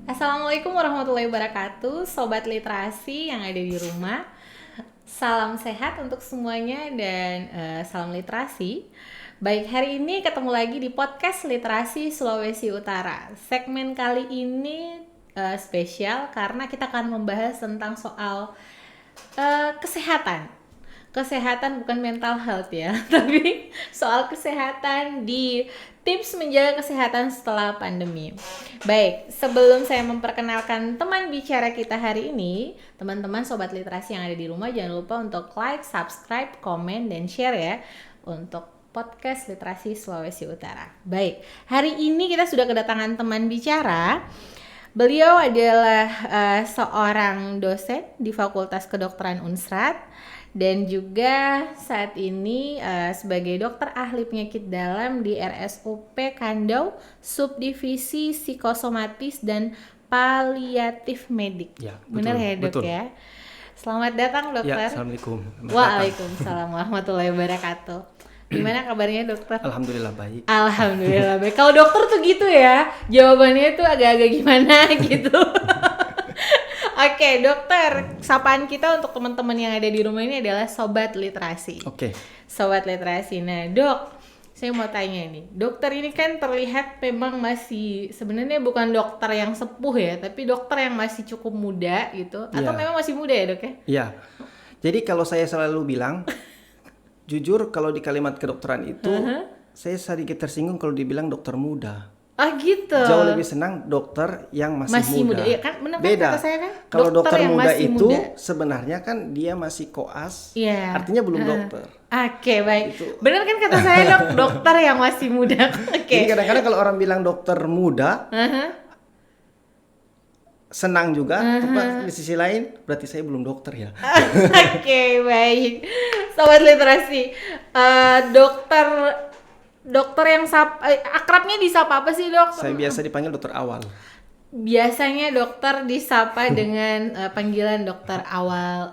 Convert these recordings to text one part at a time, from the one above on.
Assalamualaikum warahmatullahi wabarakatuh, Sobat Literasi yang ada di rumah. Salam sehat untuk semuanya dan salam literasi. Baik, hari ini ketemu lagi di podcast Literasi Sulawesi Utara. Segmen kali ini spesial karena kita akan membahas tentang soal kesehatan. Kesehatan bukan mental health ya, tapi soal kesehatan di tips menjaga kesehatan setelah pandemi. Baik, sebelum saya memperkenalkan teman bicara kita hari ini, teman-teman sobat literasi yang ada di rumah jangan lupa untuk like, subscribe, komen, dan share ya untuk podcast Literasi Sulawesi Utara. Baik, hari ini kita sudah kedatangan teman bicara. Beliau adalah seorang dosen di Fakultas Kedokteran Unsrat dan juga saat ini sebagai dokter ahli penyakit dalam di RSUP Kandau, Subdivisi Psikosomatis dan Paliatif Medik. Ya, Benar ya dok betul. ya? Selamat datang dokter. Ya, assalamualaikum. Waalaikumsalam warahmatullahi wabarakatuh. Gimana kabarnya dokter? Alhamdulillah baik. Alhamdulillah baik. Kalau dokter tuh gitu ya, jawabannya tuh agak-agak gimana gitu. Oke, dokter, sapaan kita untuk teman-teman yang ada di rumah ini adalah Sobat Literasi. Oke. Sobat Literasi. Nah, dok, saya mau tanya nih. Dokter ini kan terlihat memang masih sebenarnya bukan dokter yang sepuh ya, tapi dokter yang masih cukup muda gitu. Atau Iya. memang masih muda ya, dok ya? Ya. Jadi kalau saya selalu bilang, jujur kalau di kalimat kedokteran itu, saya sedikit tersinggung kalau dibilang dokter muda. Ah gitu. Jauh lebih senang dokter yang masih muda. Iya kan, benar kan Beda. kata saya kan? Kalau dokter yang muda masih itu muda. sebenarnya kan dia masih koas, Iya. artinya belum dokter. Oke, baik. Benar kan kata saya dok, dokter yang masih muda. Oke. Jadi kadang-kadang kalau orang bilang dokter muda, senang juga, tapi di sisi lain berarti saya belum dokter ya. Oke, baik. Sobat literasi, dokter yang akrabnya disapa apa sih dok? Saya biasa dipanggil dokter awal. Biasanya dokter disapa dengan panggilan dokter awal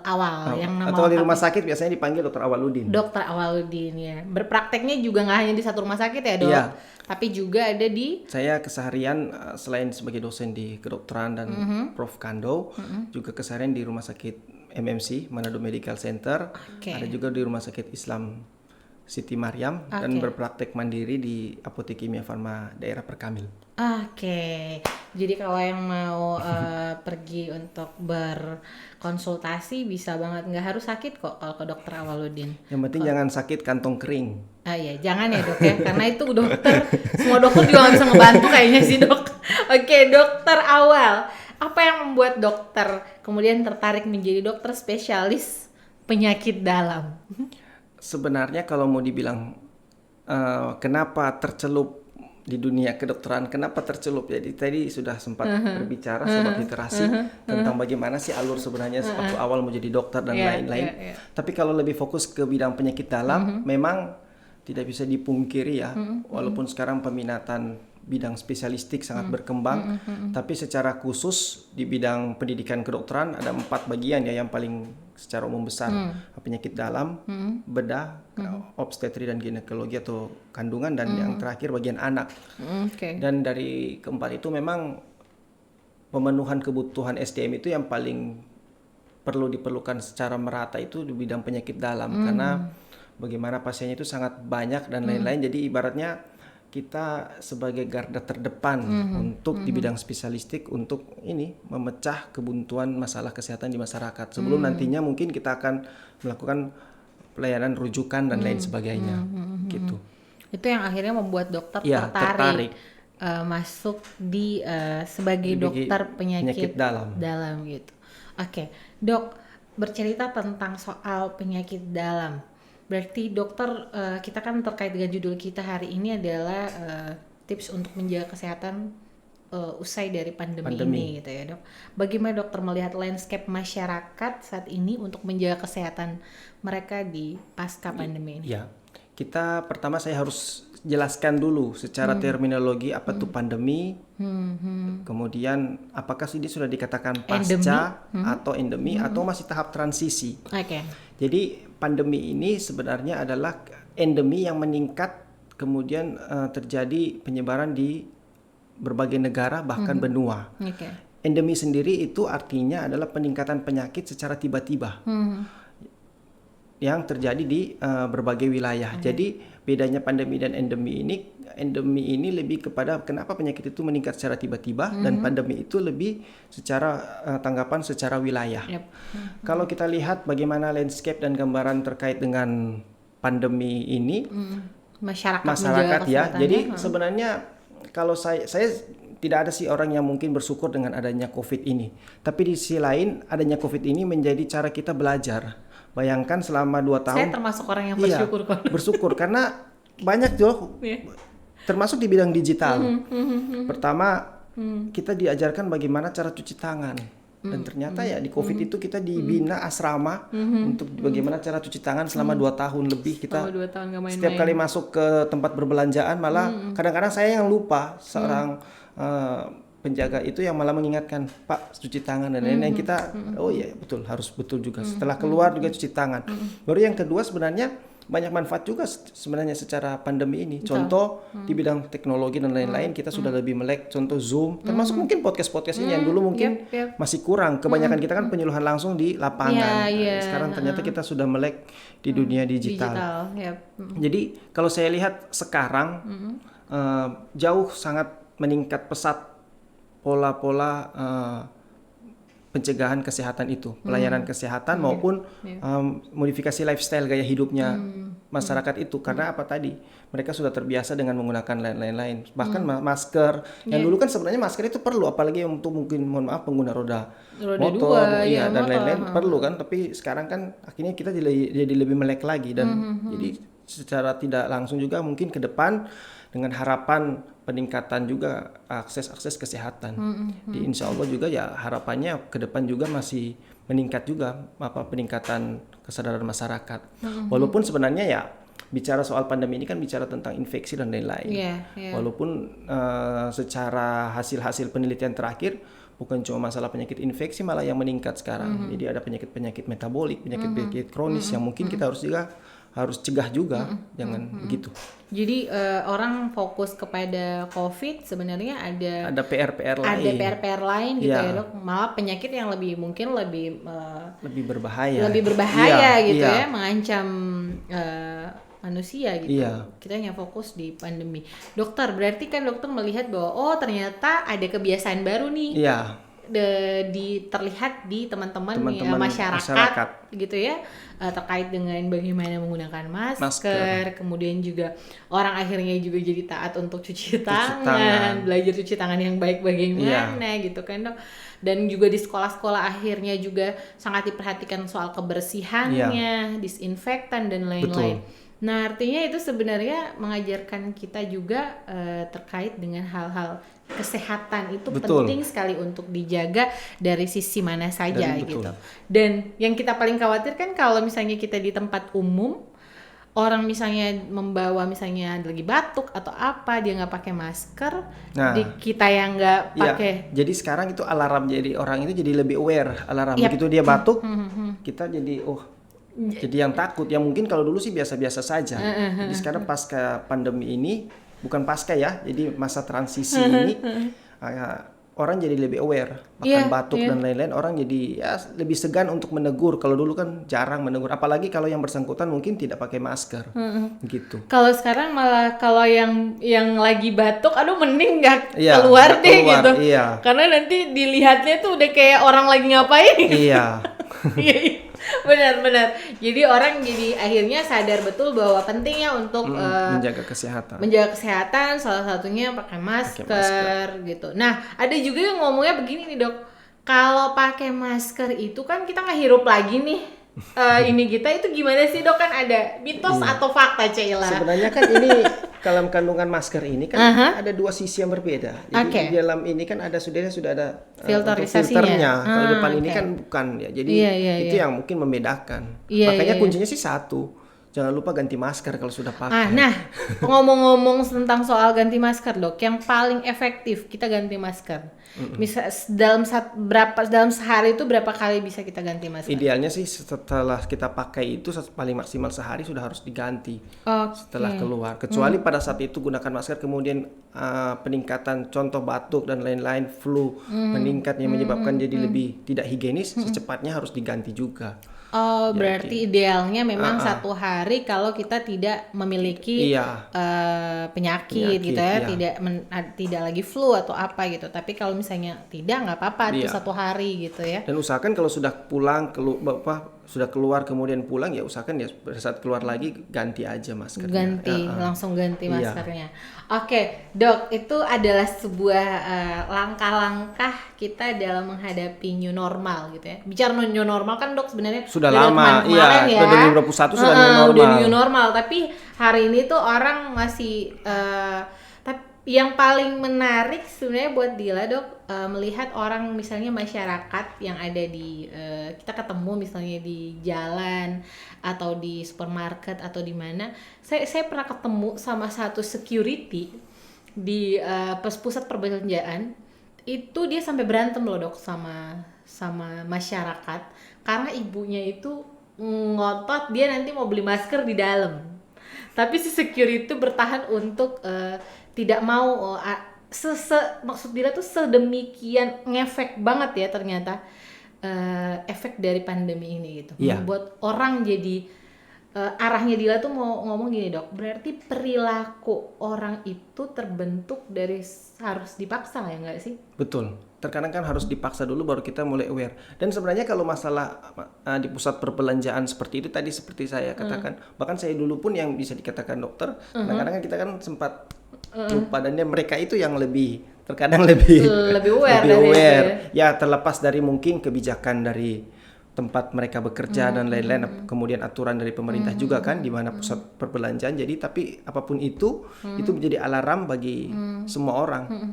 yang nama Atau di rumah lengkapnya. sakit biasanya dipanggil dokter Awaludin. Dokter Awaludin ya. Berprakteknya juga nggak hanya di satu rumah sakit ya dok, Iya. tapi juga ada di Saya keseharian selain sebagai dosen di kedokteran dan Prof Kando, juga keseharian di rumah sakit MMC Manado Medical Center. Oke. Ada juga di rumah sakit Islam Siti Maryam dan berpraktek mandiri di Apotek Kimia Farma daerah Perkamil. Oke, jadi kalau yang mau pergi untuk berkonsultasi bisa banget, nggak harus sakit kok kalau ke dokter Awaludin. Yang penting jangan sakit kantong kering. Ah ya, jangan ya dok ya, karena itu dokter, semua dokter juga nggak bisa ngebantu kayaknya sih dok. Oke, dokter awal, apa yang membuat dokter kemudian tertarik menjadi dokter spesialis penyakit dalam? Sebenarnya kalau mau dibilang kenapa tercelup di dunia kedokteran, kenapa tercelup? Jadi tadi sudah sempat berbicara sobat literasi tentang bagaimana sih alur sebenarnya waktu awal mau jadi dokter dan lain-lain. Tapi kalau lebih fokus ke bidang penyakit dalam, memang tidak bisa dipungkiri ya, walaupun sekarang peminatan bidang spesialistik sangat berkembang, tapi secara khusus di bidang pendidikan kedokteran ada 4 bagian ya yang paling secara umum besar, penyakit dalam, bedah, obstetri dan ginekologi atau kandungan, dan yang terakhir bagian anak. Dan dari keempat itu memang pemenuhan kebutuhan SDM itu yang paling perlu diperlukan secara merata itu di bidang penyakit dalam, karena bagaimana pasiennya itu sangat banyak dan lain-lain. Jadi ibaratnya kita sebagai garda terdepan untuk di bidang spesialistik untuk ini memecah kebuntuan masalah kesehatan di masyarakat. Sebelum nantinya mungkin kita akan melakukan pelayanan rujukan dan lain sebagainya, gitu. Itu yang akhirnya membuat dokter Ya, tertarik masuk di sebagai dokter penyakit dalam. gitu. Oke, dok, bercerita tentang soal penyakit dalam. Berarti dokter, kita kan terkait dengan judul kita hari ini adalah tips untuk menjaga kesehatan usai dari pandemi ini gitu ya dok. Bagaimana dokter melihat landscape masyarakat saat ini untuk menjaga kesehatan mereka di pasca pandemi ini? Ya, kita pertama saya harus jelaskan dulu secara terminologi apa tuh pandemi, kemudian apakah sih dia sudah dikatakan pasca atau endemi atau masih tahap transisi. Oke. Jadi pandemi ini sebenarnya adalah endemi yang meningkat, kemudian terjadi penyebaran di berbagai negara bahkan benua. Oke. Endemi sendiri itu artinya adalah peningkatan penyakit secara tiba-tiba yang terjadi di berbagai wilayah. Jadi bedanya pandemi dan endemi ini lebih kepada kenapa penyakit itu meningkat secara tiba-tiba dan pandemi itu lebih secara tanggapan secara wilayah. Kalau kita lihat bagaimana landscape dan gambaran terkait dengan pandemi ini, masyarakat ya. Jadi sebenarnya kalau saya tidak ada sih orang yang mungkin bersyukur dengan adanya COVID ini. Tapi di sisi lain adanya COVID ini menjadi cara kita belajar. Bayangkan selama 2 tahun. Saya termasuk orang yang bersyukur kok. Bersyukur karena banyak tuh, termasuk di bidang digital. Pertama, kita diajarkan bagaimana cara cuci tangan. Dan ternyata ya di COVID itu kita dibina asrama untuk bagaimana cara cuci tangan selama 2 tahun lebih. Kita 2 tahun gak main-main. setiap kali masuk ke tempat berbelanjaan malah kadang-kadang saya yang lupa seorang penjaga itu yang malah mengingatkan, Pak cuci tangan dan lain-lain. Kita oh iya betul, harus betul juga. Setelah keluar juga cuci tangan. Baru yang kedua sebenarnya banyak manfaat juga sebenarnya secara pandemi ini. Contoh di bidang teknologi dan lain-lain kita sudah lebih melek. Contoh Zoom, termasuk mungkin podcast-podcast ini yang dulu mungkin masih kurang. Kebanyakan kita kan penyuluhan langsung di lapangan. Sekarang ternyata kita sudah melek di dunia digital. Jadi kalau saya lihat sekarang jauh sangat meningkat pesat pola-pola pencegahan kesehatan itu, pelayanan kesehatan maupun modifikasi lifestyle gaya hidupnya masyarakat itu. Karena apa tadi? Mereka sudah terbiasa dengan menggunakan lain-lain. Bahkan masker. Yang dulu kan sebenarnya masker itu perlu, apalagi untuk mungkin mohon maaf pengguna roda motor, dan lain-lain perlu kan. Tapi sekarang kan akhirnya kita jadi lebih melek lagi dan jadi secara tidak langsung juga mungkin ke depan dengan harapan peningkatan juga akses kesehatan. Di insya Allah juga ya harapannya ke depan juga masih meningkat juga peningkatan kesadaran masyarakat. Walaupun sebenarnya ya bicara soal pandemi ini kan bicara tentang infeksi dan lain-lain. Walaupun secara hasil penelitian terakhir bukan cuma masalah penyakit infeksi malah yang meningkat sekarang. Jadi ada penyakit penyakit penyakit kronis yang mungkin kita harus cegah juga, jangan begitu. Jadi orang fokus kepada COVID sebenarnya ada PR lain. Ada PR lain gitu ya dok. Malah penyakit yang lebih berbahaya gitu ya, mengancam manusia gitu. Kita hanya fokus di pandemi. Dokter, berarti kan dokter melihat bahwa ternyata ada kebiasaan baru nih. Terlihat di teman-teman masyarakat gitu ya, terkait dengan bagaimana menggunakan masker. Kemudian juga orang akhirnya juga jadi taat untuk cuci tangan, belajar cuci tangan yang baik bagaimana gitu kan dok. Dan juga di sekolah-sekolah akhirnya juga sangat diperhatikan soal kebersihannya, disinfektan dan lain-lain. Nah artinya itu sebenarnya mengajarkan kita juga terkait dengan hal-hal kesehatan itu penting sekali untuk dijaga dari sisi mana saja gitu. Dan yang kita paling khawatir kan kalau misalnya kita di tempat umum, orang misalnya membawa misalnya lagi batuk atau apa, dia nggak pakai masker, kita yang nggak pakai. Jadi sekarang itu alarm, jadi orang itu jadi lebih aware alarm. Begitu dia batuk, kita jadi jadi yang takut. Yang mungkin kalau dulu sih biasa-biasa saja. Jadi sekarang pasca pandemi ini, bukan pasca ya, jadi masa transisi ini orang jadi lebih aware, bahkan batuk dan lain-lain orang jadi lebih segan untuk menegur. Kalau dulu kan jarang menegur, apalagi kalau yang bersangkutan mungkin tidak pakai masker gitu. Kalau sekarang malah kalau yang lagi batuk, aduh mending nggak keluar deh gitu, karena nanti dilihatnya tuh udah kayak orang lagi ngapain. Benar. Jadi orang jadi akhirnya sadar betul bahwa pentingnya untuk menjaga kesehatan. Salah satunya pakai masker gitu. Nah ada juga yang ngomongnya begini nih dok, kalau pakai masker itu kan kita nggak hirup lagi nih ini kita, itu gimana sih dok? Kan ada mitos atau fakta Cila? Sebenarnya kan ini dalam kandungan masker ini kan ada dua sisi yang berbeda. Jadi di dalam ini kan sudah ada filternya. Kalau depan ini kan bukan ya. Jadi itu yang mungkin membedakan. Makanya kuncinya sih satu. jangan lupa ganti masker kalau sudah pakai. Nah, ngomong-ngomong tentang soal ganti masker, Dok, yang paling efektif kita ganti masker. Misal dalam sehari itu berapa kali bisa kita ganti masker? Idealnya sih setelah kita pakai itu paling maksimal sehari sudah harus diganti setelah keluar. Kecuali pada saat itu gunakan masker kemudian peningkatan contoh batuk dan lain-lain, flu meningkat yang menyebabkan jadi lebih tidak higienis, secepatnya harus diganti juga. Oh, berarti idealnya memang 1 hari kalau kita tidak memiliki penyakit gitu ya, tidak lagi flu atau apa gitu. Tapi kalau misalnya tidak, nggak apa-apa itu 1 hari gitu ya. Dan usahakan kalau sudah pulang sudah keluar kemudian pulang, ya usahakan ya pada saat keluar lagi ganti aja maskernya. Langsung ganti maskernya. Oke, Dok, itu adalah sebuah langkah-langkah kita dalam menghadapi new normal gitu ya. Bicara new normal kan, Dok, sebenarnya sudah lama, ya. 2021 sudah new normal. Udah new normal, tapi hari ini tuh orang masih yang paling menarik sebenarnya buat Dila, Dok, melihat orang misalnya masyarakat yang ada di kita ketemu misalnya di jalan atau di supermarket atau di mana. Saya pernah ketemu sama satu security di pusat perbelanjaan. Itu dia sampai berantem loh, Dok, sama masyarakat karena ibunya itu ngotot dia nanti mau beli masker di dalam. Tapi si security itu bertahan untuk tidak mau maksud dia tuh sedemikian ngefek banget ya ternyata efek dari pandemi ini gitu. Membuat orang jadi arahnya Dila tuh mau ngomong gini, Dok, berarti perilaku orang itu terbentuk dari harus dipaksa ya nggak sih? Betul, terkadang kan harus dipaksa dulu baru kita mulai aware. Dan sebenarnya kalau masalah di pusat perbelanjaan seperti itu tadi seperti saya katakan, bahkan saya dulu pun yang bisa dikatakan dokter, kadang-kadang kita kan sempat lupa, dan mereka itu yang terkadang lebih aware. Ya terlepas dari mungkin kebijakan dari tempat mereka bekerja dan lain-lain, kemudian aturan dari pemerintah juga kan di mana pusat perbelanjaan. Jadi tapi apapun itu menjadi alarm bagi semua orang.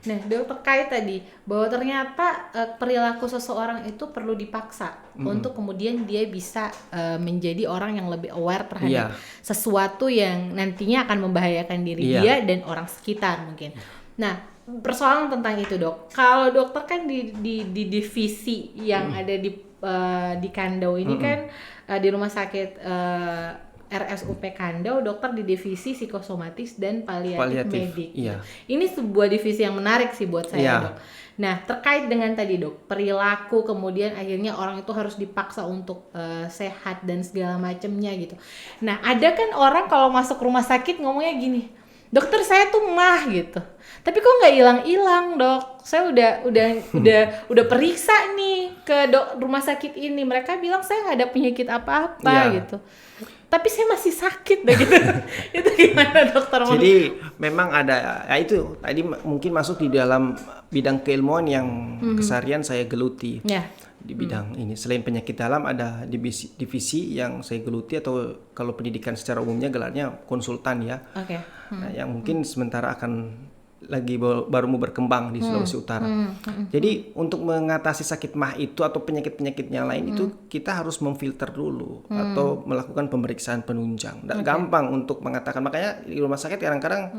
Nah, Dok, terkait tadi bahwa ternyata perilaku seseorang itu perlu dipaksa untuk kemudian dia bisa menjadi orang yang lebih aware terhadap sesuatu yang nantinya akan membahayakan diri dia dan orang sekitar mungkin. Nah, persoalan tentang itu, Dok. Kalau dokter kan di divisi yang ada di Kandau ini kan di rumah sakit RSUP Kandau, dokter di divisi psikosomatis dan paliatif medik. Ini sebuah divisi yang menarik sih buat saya, Dok. Nah, terkait dengan tadi, Dok, perilaku kemudian akhirnya orang itu harus dipaksa untuk sehat dan segala macamnya gitu. Nah, ada kan orang kalau masuk rumah sakit ngomongnya gini, dokter saya tuh mah gitu, tapi kok nggak hilang-hilang, Dok? Saya udah periksa nih ke rumah sakit ini, mereka bilang saya nggak ada penyakit apa-apa gitu, tapi saya masih sakit deh gitu. Itu gimana, dokter? Jadi memang ada, ya itu tadi mungkin masuk di dalam bidang keilmuan yang keseharian saya geluti. Di bidang ini selain penyakit dalam ada divisi yang saya geluti, atau kalau pendidikan secara umumnya gelarnya konsultan ya. Nah, yang mungkin sementara akan lagi baru mau berkembang di Sulawesi Utara. Jadi untuk mengatasi sakit mah itu atau penyakit-penyakit yang lain itu kita harus memfilter dulu atau melakukan pemeriksaan penunjang. Nggak gampang untuk mengatakan, makanya di rumah sakit kadang-kadang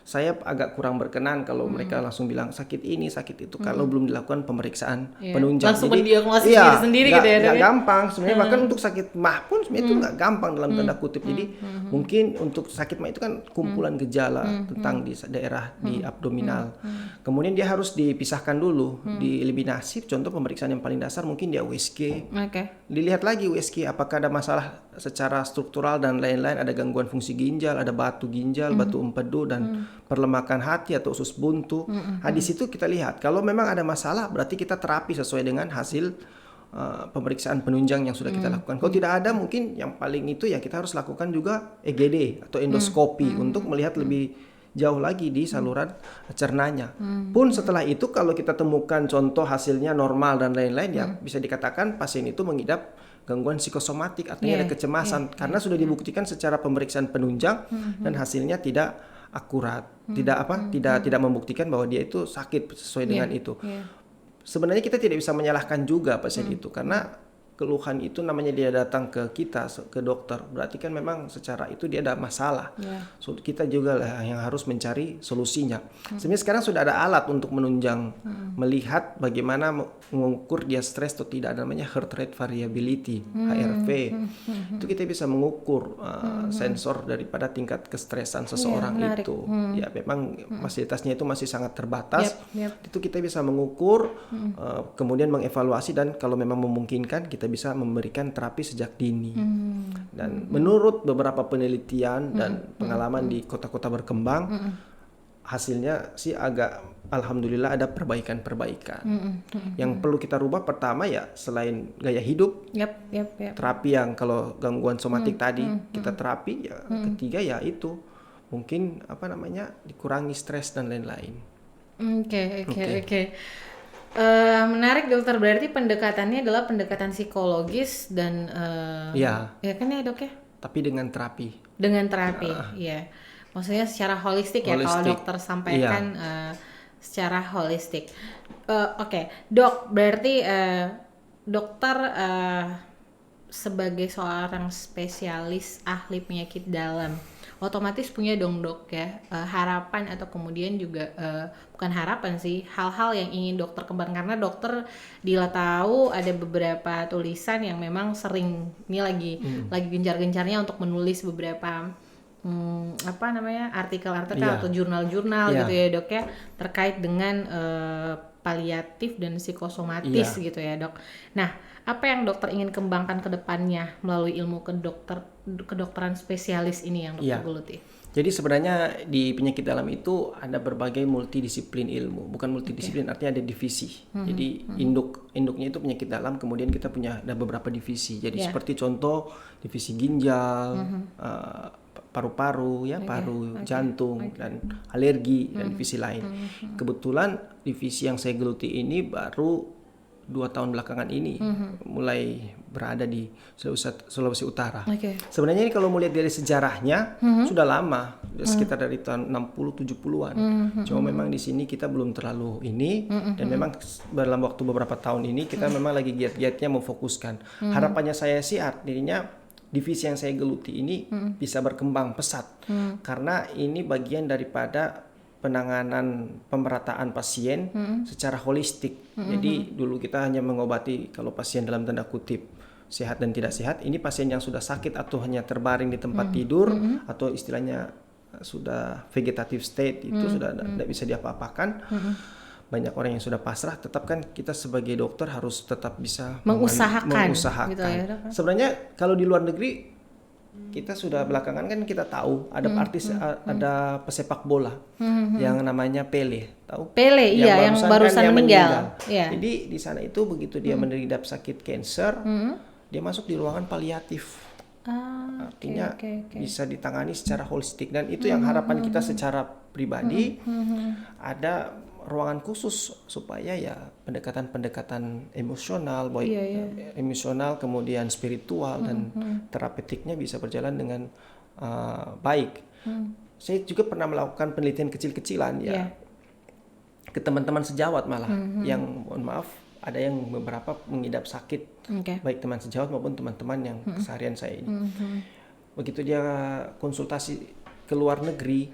saya agak kurang berkenan kalau mereka langsung bilang sakit ini, sakit itu, kalau belum dilakukan pemeriksaan penunjang. Langsung mendiagnosis diri sendiri gitu ya. Nggak gampang sebenarnya, bahkan untuk sakit mah pun sebenarnya itu nggak gampang dalam tanda kutip. Jadi mungkin untuk sakit mah itu kan kumpulan gejala tentang di daerah di abdominal. Kemudian dia harus dipisahkan dulu, dieliminasi. Contoh pemeriksaan yang paling dasar mungkin dia USG. Dilihat lagi USG apakah ada masalah secara struktural dan lain-lain, ada gangguan fungsi ginjal, ada batu ginjal, batu empedu dan perlemakan hati atau usus buntu. Di situ kita lihat kalau memang ada masalah, berarti kita terapi sesuai dengan hasil pemeriksaan penunjang yang sudah kita lakukan. Kalau tidak ada, mungkin yang paling itu ya kita harus lakukan juga EGD atau endoskopi untuk melihat lebih jauh lagi di saluran cernanya. Pun setelah itu kalau kita temukan contoh hasilnya normal dan lain-lain, ya bisa dikatakan pasien itu mengidap gangguan psikosomatik, artinya ada kecemasan karena sudah dibuktikan secara pemeriksaan penunjang dan hasilnya tidak akurat, tidak membuktikan bahwa dia itu sakit sesuai dengan itu. Sebenarnya kita tidak bisa menyalahkan juga pasien itu karena keluhan itu namanya dia datang ke kita, ke dokter, berarti kan memang secara itu dia ada masalah. So, kita juga lah yang harus mencari solusinya. Sebenarnya sekarang sudah ada alat untuk menunjang, melihat bagaimana mengukur dia stres atau tidak, namanya heart rate variability, HRV. Itu kita bisa mengukur sensor daripada tingkat kestresan seseorang itu. Ya memang fasilitasnya itu masih sangat terbatas. Itu kita bisa mengukur, kemudian mengevaluasi, dan kalau memang memungkinkan kita bisa memberikan terapi sejak dini. Dan menurut beberapa penelitian dan pengalaman di kota-kota berkembang, hasilnya sih alhamdulillah ada perbaikan-perbaikan. Yang perlu kita rubah pertama ya selain gaya hidup, terapi yang kalau gangguan somatik tadi kita terapi, ya ketiga ya itu mungkin dikurangi stres dan lain-lain. Oke. Menarik dokter, berarti pendekatannya adalah pendekatan psikologis dan ya kan ya dok ya? Tapi dengan terapi. Ya. Maksudnya secara holistik ya kalau dokter sampaikan secara holistik. Oke. Dok, berarti dokter sebagai seorang spesialis ahli penyakit dalam otomatis punya dong dok ya harapan, atau kemudian juga bukan harapan sih, hal-hal yang ingin dokter kembangkan, karena dokter Dila tahu ada beberapa tulisan yang memang sering ini lagi gencar-gencarnya untuk menulis beberapa artikel-artikel atau jurnal-jurnal gitu ya dok ya, terkait dengan paliatif dan psikosomatis gitu ya dok. Nah, apa yang dokter ingin kembangkan ke depannya melalui ilmu kedokteran spesialis ini yang dokter geluti? Jadi sebenarnya di penyakit dalam itu ada berbagai multidisiplin ilmu. Bukan multidisiplin, artinya ada divisi. Jadi induknya itu penyakit dalam, kemudian kita ada beberapa divisi. Jadi seperti contoh divisi ginjal, paru-paru, paru, jantung, dan alergi, dan divisi lain. Kebetulan divisi yang saya geluti ini baru 2 tahun belakangan ini mulai berada di Sulawesi Utara. Sebenarnya ini kalau melihat dari sejarahnya sudah lama, sekitar dari tahun 60-70-an. Cuma memang di sini kita belum terlalu dan memang dalam waktu beberapa tahun ini kita memang lagi giat-giatnya memfokuskan. Harapannya saya sih artinya divisi yang saya geluti ini bisa berkembang pesat, karena ini bagian daripada penanganan pemerataan pasien secara holistik. Jadi dulu kita hanya mengobati kalau pasien dalam tanda kutip sehat dan tidak sehat. Ini pasien yang sudah sakit atau hanya terbaring di tempat tidur atau istilahnya sudah vegetative state, itu sudah tidak bisa diapa-apakan. Banyak orang yang sudah pasrah, tetap kan kita sebagai dokter harus tetap bisa mengusahakan. Gitu ya, sebenarnya kalau di luar negeri kita sudah belakangan kan kita tahu ada artis, ada pesepak bola yang namanya Pele, tahu? Pele, yang barusan meninggal. Jadi di sana itu begitu dia menderita sakit kanker, dia masuk di ruangan paliatif. Artinya bisa ditangani secara holistik, dan itu yang harapan kita secara pribadi, ada ruangan khusus supaya ya pendekatan emosional, baik emosional kemudian spiritual dan terapeutiknya bisa berjalan dengan baik. Saya juga pernah melakukan penelitian kecil-kecilan ke teman-teman sejawat malah yang mohon maaf ada yang beberapa mengidap sakit, baik teman sejawat maupun teman-teman yang keseharian saya ini. Begitu dia konsultasi ke luar negeri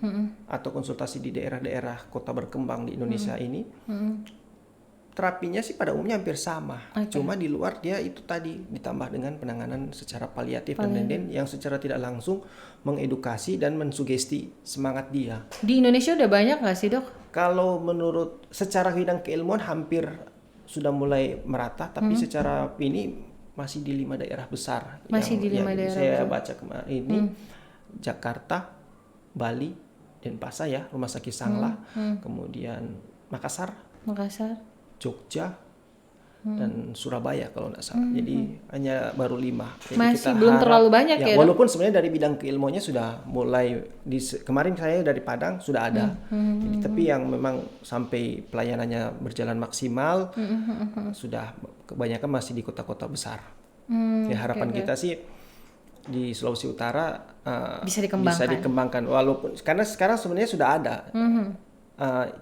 atau konsultasi di daerah-daerah kota berkembang di Indonesia ini, terapinya sih pada umumnya hampir sama. Cuma di luar dia itu tadi ditambah dengan penanganan secara paliatif dan lain-lain yang secara tidak langsung mengedukasi dan mensugesti semangat dia. Di Indonesia udah banyak nggak sih dok? Kalau menurut secara bidang keilmuan hampir sudah mulai merata, tapi secara ini masih di 5 daerah besar. Masih di 5 daerah. Saya baca kemarin ini Jakarta, Bali, Denpasar ya, Rumah Sakit Sanglah, kemudian Makassar, Jogja, dan Surabaya kalau nggak salah. Jadi hanya baru 5. Jadi masih belum terlalu banyak ya. Walaupun sebenarnya dari bidang keilmuannya sudah mulai kemarin saya dari Padang sudah ada. Jadi, tapi yang memang sampai pelayanannya berjalan maksimal sudah kebanyakan masih di kota-kota besar. Harapan kita sih di Sulawesi Utara bisa dikembangkan, walaupun karena sekarang sebenarnya sudah ada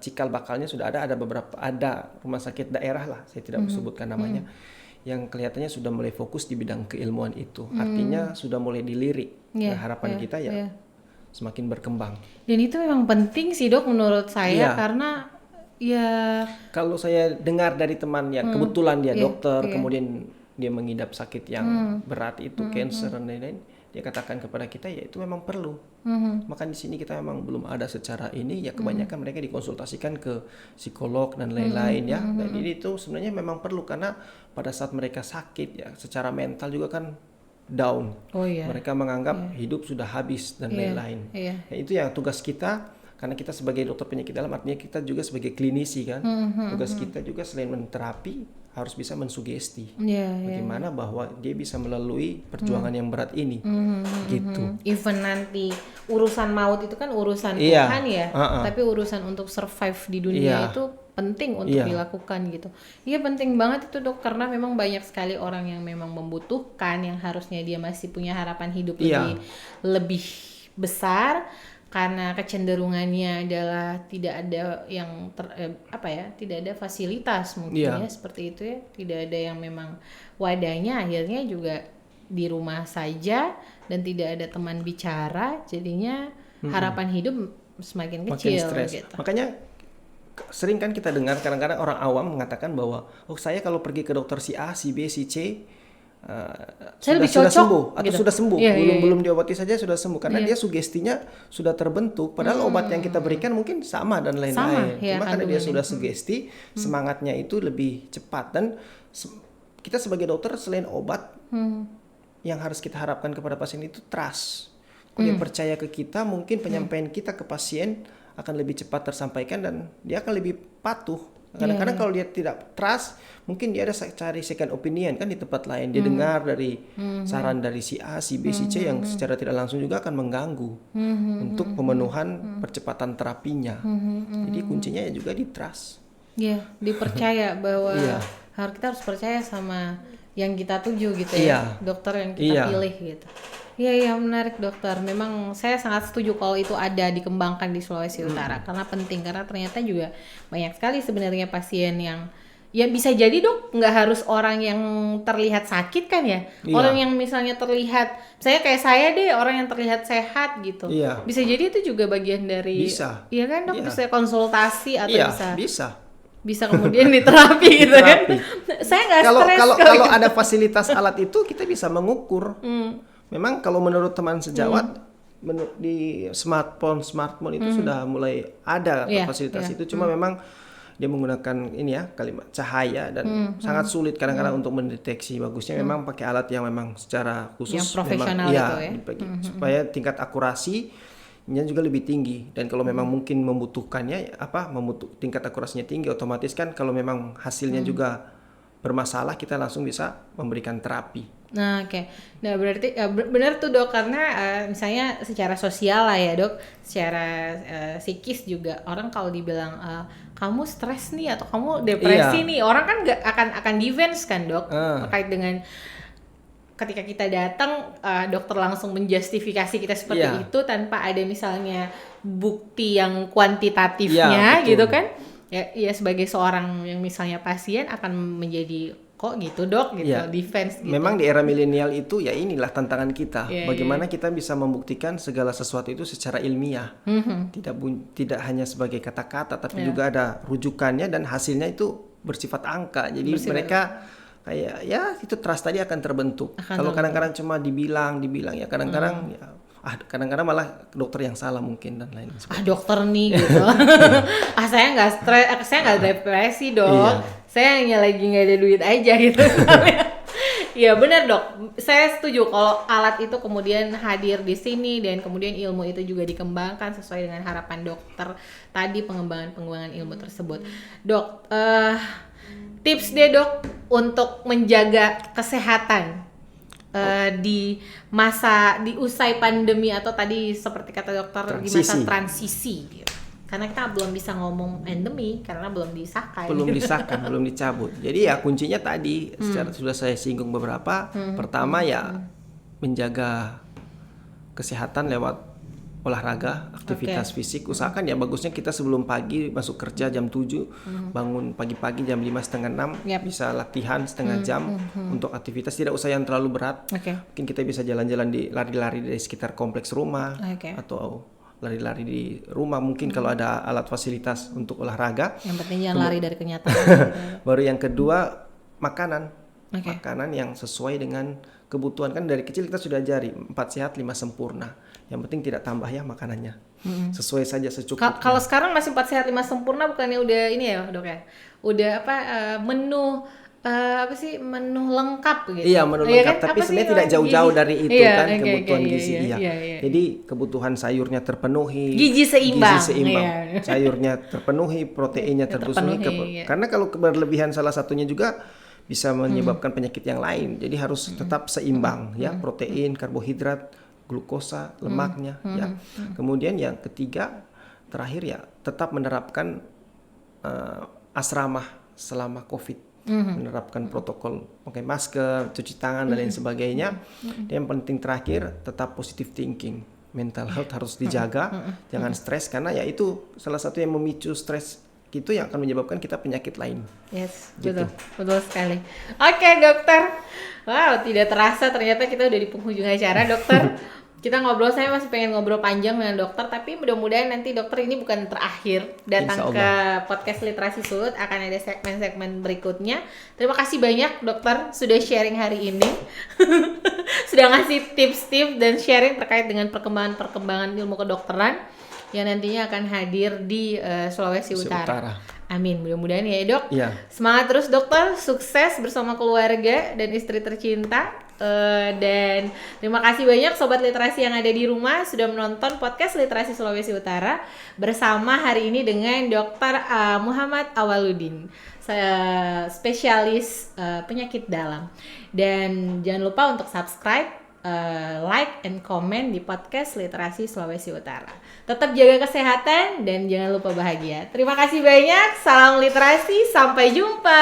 cikal bakalnya sudah ada beberapa rumah sakit daerah lah, saya tidak sebutkan namanya, yang kelihatannya sudah mulai fokus di bidang keilmuan itu. Artinya sudah mulai dilirik. Iya, Nah, harapan kita ya iya. semakin berkembang. Dan itu memang penting sih dok menurut saya Iya. karena ya Kalau saya dengar dari teman yang kebetulan dia Iya, dokter, iya. kemudian dia mengidap sakit yang berat itu, cancer dan lain-lain, dia katakan kepada kita ya itu memang perlu. Maka di sini kita memang belum ada secara ini, ya kebanyakan mereka dikonsultasikan ke psikolog dan lain-lain ya. Dan ini tuh sebenarnya memang perlu karena pada saat mereka sakit ya secara mental juga kan down. Oh iya. Mereka menganggap hidup sudah habis dan Iya, lain-lain. iya. Ya, itu yang tugas kita, karena kita sebagai dokter penyakit dalam artinya kita juga sebagai klinisi kan. Tugas kita juga selain menterapi harus bisa mensugesti. Iya, Bagaimana bahwa dia bisa melalui perjuangan yang berat ini. Gitu. Even nanti urusan maut itu kan urusan Iya. Tuhan ya, tapi urusan untuk survive di dunia Iya. itu penting untuk Iya. dilakukan gitu. Iya penting banget itu dok karena memang banyak sekali orang yang memang membutuhkan yang harusnya dia masih punya harapan hidup Iya. lebih besar karena kecenderungannya adalah tidak ada yang tidak ada fasilitas mungkin Iya. ya seperti itu ya, tidak ada yang memang wadahnya akhirnya juga di rumah saja dan tidak ada teman bicara jadinya harapan hidup semakin Makin kecil stres. gitu. Makanya sering kan kita dengar kadang-kadang orang awam mengatakan bahwa saya kalau pergi ke dokter si A, si B, si C Saya lebih sudah cocok, sembuh atau gitu. sudah sembuh, Iya, belum diobati saja sudah sembuh karena dia sugestinya sudah terbentuk padahal obat yang kita berikan mungkin sama dan lain-lain. Sama, ya, Cuma karena dia kandungannya. sudah sugesti, semangatnya itu lebih cepat dan kita sebagai dokter selain obat yang harus kita harapkan kepada pasien itu trust. Kalau dia percaya ke kita, mungkin penyampaian kita ke pasien akan lebih cepat tersampaikan dan dia akan lebih patuh. Kadang-kadang kalau dia tidak trust, mungkin dia ada cari second opinion kan di tempat lain. Dia dengar dari saran dari si A, si B, si C yang secara tidak langsung juga akan mengganggu untuk pemenuhan percepatan terapinya. Jadi kuncinya ya juga di trust. Iya, dipercaya bahwa Iya. kita harus percaya sama yang kita tuju gitu ya, Iya. dokter yang kita Iya. pilih gitu. Iya menarik dokter. Memang saya sangat setuju kalau itu ada dikembangkan di Sulawesi Utara karena penting karena ternyata juga banyak sekali sebenarnya pasien yang ya bisa jadi dok nggak harus orang yang terlihat sakit kan ya, Iya. orang yang misalnya terlihat saya kayak saya deh orang yang terlihat sehat gitu, Iya. bisa jadi itu juga bagian dari Bisa. iya kan dok, Iya. bisa konsultasi atau Iya, bisa kemudian diterapi gitu kan. Saya nggak stres Kalau ada fasilitas alat itu kita bisa mengukur. Memang kalau menurut teman sejawat di smartphone itu sudah mulai ada Iya, fasilitas iya. itu. Cuma memang dia menggunakan ini ya kalimat cahaya dan sangat sulit kadang-kadang untuk mendeteksi. Bagusnya memang pakai alat yang memang secara khusus Yang profesional memang, itu ya. supaya tingkat akurasinya juga lebih tinggi. Dan kalau memang mungkin membutuhkannya tingkat akurasinya tinggi, otomatis kan kalau memang hasilnya juga bermasalah kita langsung bisa memberikan terapi. Nah, oke. Nah, berarti benar tuh dok karena misalnya secara sosial lah ya dok, secara psikis juga orang kalau dibilang kamu stres nih atau kamu depresi Iya. nih, orang kan nggak akan defense kan dok terkait dengan ketika kita datang dokter langsung menjustifikasi kita seperti Iya. itu tanpa ada misalnya bukti yang kuantitatifnya Iya, betul. gitu kan. Ya sebagai seorang yang misalnya pasien akan menjadi kok gitu dok gitu, Iya. defense gitu. Memang di era milenial itu ya inilah tantangan kita. Iya, Bagaimana kita bisa membuktikan segala sesuatu itu secara ilmiah. Tidak hanya sebagai kata-kata tapi juga ada rujukannya dan hasilnya itu bersifat angka. Jadi mereka kayak ya itu trust tadi akan terbentuk. Kalau kadang-kadang cuma dibilang ya kadang-kadang kadang-kadang malah dokter yang salah mungkin dan lain sebagainya. Dokter nih gitu. Saya nggak stres, saya nggak depresi dok. Iya. Saya hanya lagi nggak ada duit aja gitu. Iya benar dok. Saya setuju kalau alat itu kemudian hadir di sini dan kemudian ilmu itu juga dikembangkan sesuai dengan harapan dokter tadi pengembangan ilmu tersebut. Dok, tips deh dok untuk menjaga kesehatan. Di usai pandemi atau tadi seperti kata dokter di masa transisi gitu. Karena kita belum bisa ngomong endemi karena belum disahkan. Belum disahkan, belum dicabut. Jadi ya kuncinya tadi secara sudah saya singgung beberapa. Pertama ya menjaga kesehatan lewat olahraga, aktivitas fisik. Usahakan ya bagusnya kita sebelum pagi masuk kerja jam 7, bangun pagi-pagi jam 5, setengah 6, bisa latihan setengah jam untuk aktivitas, tidak usah yang terlalu berat. Mungkin kita bisa jalan-jalan lari-lari di sekitar kompleks rumah, atau lari-lari di rumah mungkin kalau ada alat fasilitas untuk olahraga. Yang penting jangan lari dari kenyataan. Baru yang kedua, makanan. Makanan yang sesuai dengan kebutuhan. Kan dari kecil kita sudah ajari 4 sehat 5 sempurna. Yang penting tidak tambah ya makanannya. Sesuai saja secukupnya. Kalau sekarang masih 4 sehat 5 sempurna, bukannya udah ini ya Dok ya? Udah menu menu lengkap gitu. Iya, menu lengkap, kan? Tapi sebenarnya tidak jauh-jauh dari itu kan, kebutuhan gizi. Jadi kebutuhan sayurnya terpenuhi, gizi seimbang. Sayurnya terpenuhi, proteinnya terpenuhi. Karena kalau berlebihan salah satunya juga bisa menyebabkan penyakit yang lain. Jadi harus tetap seimbang ya, protein, karbohidrat, glukosa, lemaknya ya. Kemudian yang ketiga, terakhir ya, tetap menerapkan asrama selama COVID. Menerapkan protokol pakai masker, cuci tangan dan lain sebagainya. Dan yang penting terakhir, tetap positive thinking. Mental health harus dijaga, jangan stres, karena ya itu salah satu yang memicu stres itu yang akan menyebabkan kita penyakit lain. Yes, gitu. betul sekali. Oke, dokter. Wow, tidak terasa ternyata kita udah di penghujung acara, dokter. Kita ngobrol, saya masih pengen ngobrol panjang dengan dokter, tapi mudah-mudahan nanti dokter ini bukan terakhir datang ke podcast Literasi Sulut, akan ada segmen-segmen berikutnya. Terima kasih banyak dokter sudah sharing hari ini. Sudah ngasih tips-tips dan sharing terkait dengan perkembangan ilmu kedokteran yang nantinya akan hadir di Sulawesi Utara. Amin, mudah-mudahan ya dok. Ya. Semangat terus dokter, sukses bersama keluarga dan istri tercinta. Dan terima kasih banyak Sobat Literasi yang ada di rumah sudah menonton podcast Literasi Sulawesi Utara bersama hari ini dengan Dr. Muhammad Awaludin, spesialis penyakit dalam. Dan jangan lupa untuk subscribe, like and comment di podcast Literasi Sulawesi Utara. Tetap jaga kesehatan dan jangan lupa bahagia. Terima kasih banyak. Salam literasi. Sampai jumpa.